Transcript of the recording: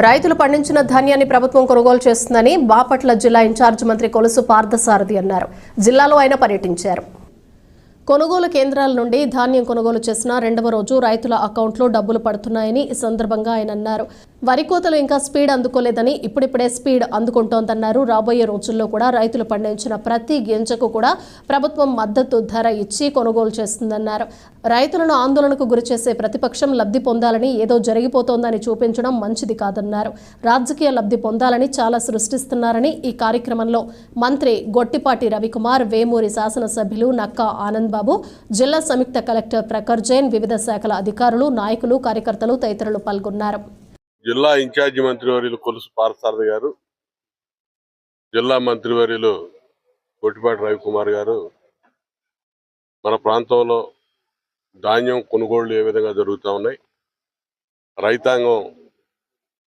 రైతులు పండించిన ధాన్యాన్ని ప్రభుత్వం కొనుగోలు చేస్తుందని బాపట్ల జిల్లా ఇన్ఛార్జ్ మంత్రి కొలుసు పార్థసారథి అన్నారు. జిల్లాలో ఆయన పర్యటించారు. కొనుగోలు కేంద్రాల నుండి ధాన్యం కొనుగోలు చేసిన రెండవ రోజు రైతుల అకౌంట్లో డబ్బులు పడుతున్నాయని ఈ సందర్భంగా ఆయన అన్నారు. వరి కోతలు ఇంకా స్పీడ్ అందుకోలేదని ఇప్పుడిప్పుడే స్పీడ్ అందుకుంటోందన్నారు. రాబోయే రోజుల్లో కూడా రైతులు పండించిన ప్రతి గింజకు కూడా ప్రభుత్వం మద్దతు ధర ఇచ్చి కొనుగోలు చేస్తుందన్నారు. రైతులను ఆందోళనకు గురిచేసే ప్రతిపక్షం లబ్ధి పొందాలని ఏదో జరిగిపోతోందని చూపించడం మంచిది కాదన్నారు. రాజకీయ లబ్ధి పొందాలని చాలా సృష్టిస్తున్నారని ఈ కార్యక్రమంలో మంత్రి గొట్టిపాటి రవికుమార్, వేమూరి శాసనసభ్యులు నక్కా ఆనంద్ బాబు, జిల్లా సంయుక్త కలెక్టర్ ప్రఖర్ జైన్, వివిధ శాఖల అధికారులు, నాయకులు, కార్యకర్తలు తదితరులు పాల్గొన్నారు. జిల్లా ఇన్ఛార్జి మంత్రివర్యులు కొలుసు పార్థసారథి గారు, జిల్లా మంత్రివర్యులు గొట్టిపాటి రవికుమార్ గారు మన ప్రాంతంలో ధాన్యం కొనుగోళ్లు ఏ విధంగా జరుగుతూ ఉన్నాయి, రైతాంగం